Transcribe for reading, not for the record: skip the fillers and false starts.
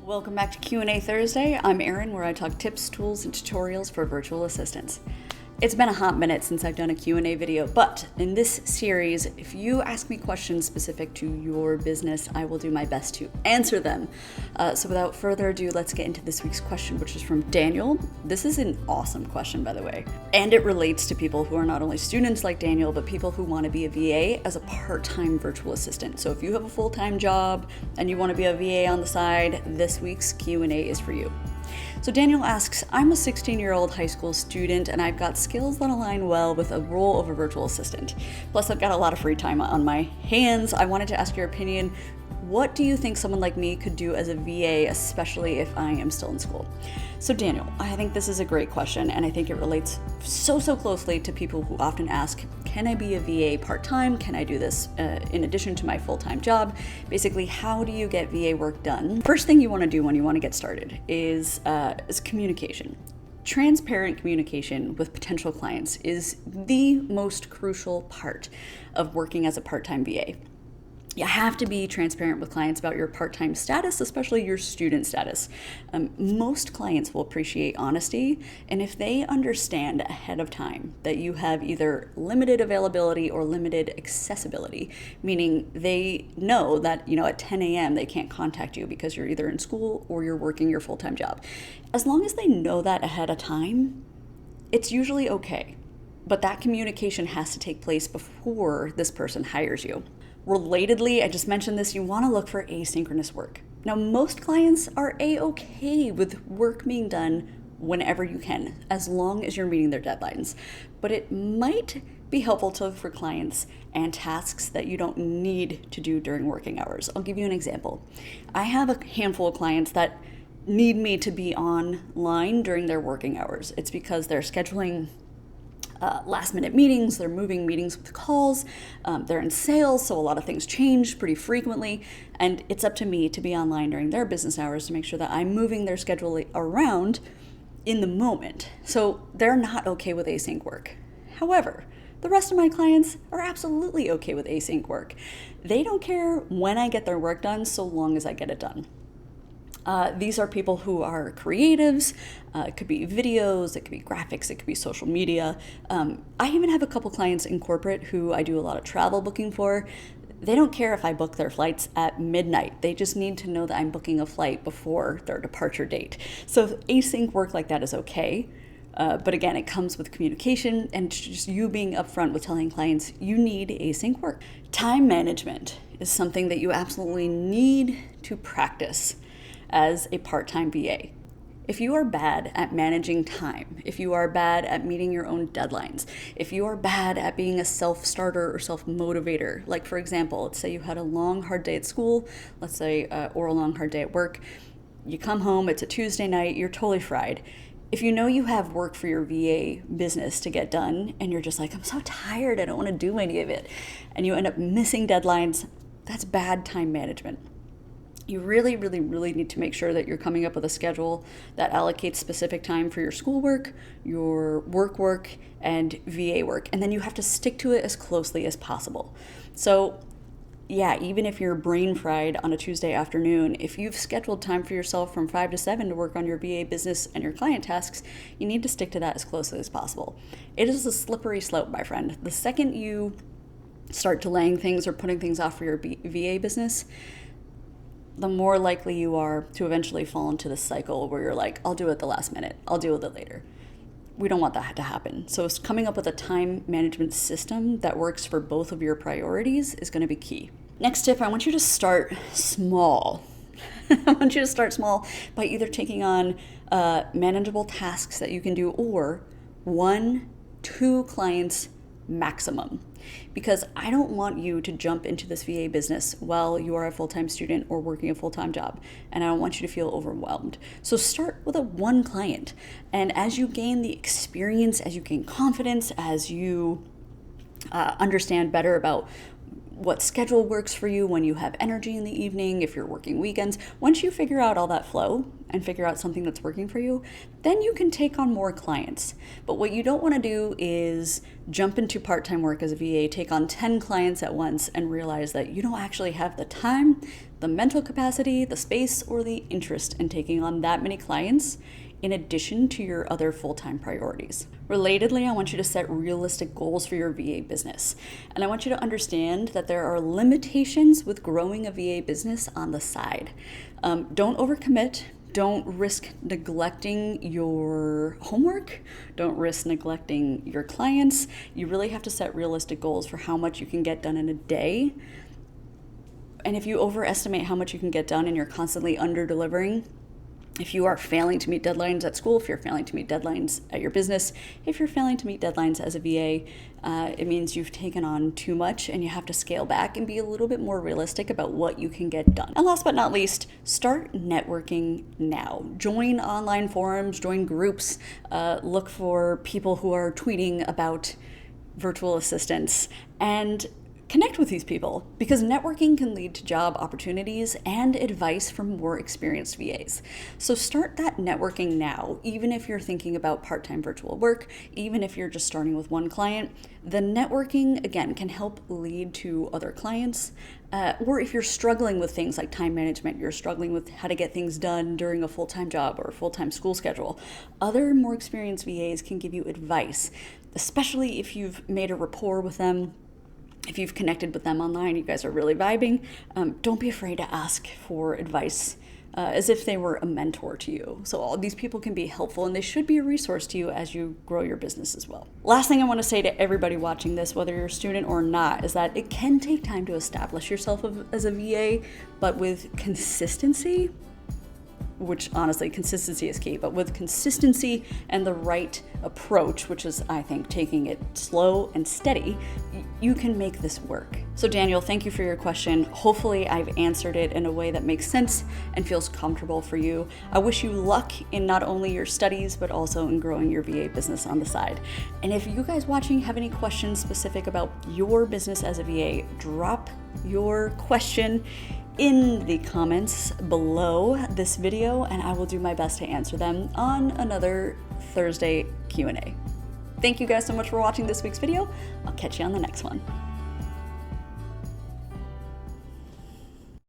Welcome back to Q&A Thursday. I'm Erin, where I talk tips, tools, and tutorials for virtual assistants. It's been a hot minute since I've done a Q&A video, but in this series, if you ask me questions specific to your business, I will do my best to answer them. So without further ado, let's get into this week's question, which is from Daniel. This is an awesome question, by the way, and it relates to people who are not only students like Daniel, but people who want to be a VA as a part-time virtual assistant. So if you have a full-time job and you want to be a VA on the side, this week's Q&A is for you. So Daniel asks, I'm a 16-year-old high school student and I've got skills that align well with a role of a virtual assistant. Plus I've got a lot of free time on my hands. I wanted to ask your opinion. What do you think someone like me could do as a VA, especially if I am still in school? So Daniel, I think this is a great question, and I think it relates so closely to people who often ask, can I be a VA part-time? Can I do this in addition to my full-time job? Basically, how do you get VA work done? First thing you want to do when you want to get started is communication. Transparent communication with potential clients is the most crucial part of working as a part-time VA. You have to be transparent with clients about your part-time status, especially your student status. Most clients will appreciate honesty, and if they understand ahead of time that you have either limited availability or limited accessibility, meaning they know that at 10 a.m. they can't contact you because you're either in school or you're working your full-time job. As long as they know that ahead of time, it's usually okay. But that communication has to take place before this person hires you. Relatedly, I just mentioned this, you want to look for asynchronous work. Now, most clients are a-okay with work being done whenever you can, as long as you're meeting their deadlines. But it might be helpful to look for clients and tasks that you don't need to do during working hours. I'll give you an example. I have a handful of clients that need me to be online during their working hours. It's because they're scheduling last minute meetings, they're moving meetings with calls, they're in sales, so a lot of things change pretty frequently, and it's up to me to be online during their business hours to make sure that I'm moving their schedule around in the moment. So they're not okay with async work. However, the rest of my clients are absolutely okay with async work. They don't care when I get their work done so long as I get it done. These are people who are creatives. It could be videos, it could be graphics, it could be social media. I even have a couple clients in corporate who I do a lot of travel booking for. They don't care if I book their flights at midnight. They just need to know that I'm booking a flight before their departure date. So async work like that is okay. But again, it comes with communication and just you being upfront with telling clients you need async work. Time management is something that you absolutely need to practice as a part-time VA. If you are bad at managing time, if you are bad at meeting your own deadlines, if you are bad at being a self-starter or self-motivator, like for example, let's say you had a long, hard day at school, or a long, hard day at work, you come home, it's a Tuesday night, you're totally fried. If you know you have work for your VA business to get done, and you're just like, I'm so tired, I don't want to do any of it, and you end up missing deadlines, that's bad time management. You really need to make sure that you're coming up with a schedule that allocates specific time for your schoolwork, your work, and VA work. And then you have to stick to it as closely as possible. So yeah, even if you're brain fried on a Tuesday afternoon, if you've scheduled time for yourself from 5 to 7 to work on your VA business and your client tasks, you need to stick to that as closely as possible. It is a slippery slope, my friend. The second you start delaying things or putting things off for your VA business, the more likely you are to eventually fall into this cycle where you're like, I'll do it at the last minute, I'll deal with it later. We don't want that to happen. So coming up with a time management system that works for both of your priorities is going to be key. Next tip, I want you to start small. I want you to start small by either taking on manageable tasks that you can do or 1-2 clients maximum. Because I don't want you to jump into this VA business while you are a full-time student or working a full-time job, and I don't want you to feel overwhelmed. So start with a 1 client, and as you gain the experience, as you gain confidence, as you understand better about what schedule works for you, when you have energy in the evening, if you're working weekends. Once you figure out all that flow and figure out something that's working for you, then you can take on more clients. But what you don't want to do is jump into part-time work as a VA, take on 10 clients at once, and realize that you don't actually have the time, the mental capacity, the space, or the interest in taking on that many clients in addition to your other full-time priorities. Relatedly, I want you to set realistic goals for your VA business. And I want you to understand that there are limitations with growing a VA business on the side. Don't overcommit. Don't risk neglecting your homework. Don't risk neglecting your clients. You really have to set realistic goals for how much you can get done in a day. And if you overestimate how much you can get done and you're constantly under-delivering, if you are failing to meet deadlines at school, if you're failing to meet deadlines at your business, if you're failing to meet deadlines as a VA, it means you've taken on too much and you have to scale back and be a little bit more realistic about what you can get done. And last but not least, start networking now. Join online forums, join groups, look for people who are tweeting about virtual assistants, and connect with these people, because networking can lead to job opportunities and advice from more experienced VAs. So start that networking now, even if you're thinking about part-time virtual work, even if you're just starting with one client. The networking, again, can help lead to other clients. Or if you're struggling with things like time management, you're struggling with how to get things done during a full-time job or a full-time school schedule, other more experienced VAs can give you advice, especially if you've made a rapport with them. If you've connected with them online, you guys are really vibing, don't be afraid to ask for advice as if they were a mentor to you. So all these people can be helpful and they should be a resource to you as you grow your business as well. Last thing I want to say to everybody watching this, whether you're a student or not, is that it can take time to establish yourself as a VA, but with consistency, which honestly, consistency is key, but with consistency and the right approach, which is, I think, taking it slow and steady, you can make this work. So Daniel, thank you for your question. Hopefully I've answered it in a way that makes sense and feels comfortable for you. I wish you luck in not only your studies, but also in growing your VA business on the side. And if you guys watching have any questions specific about your business as a VA, drop your question in the comments below this video, and I will do my best to answer them on another Thursday Q&A. Thank you guys so much for watching this week's video. I'll catch you on the next one.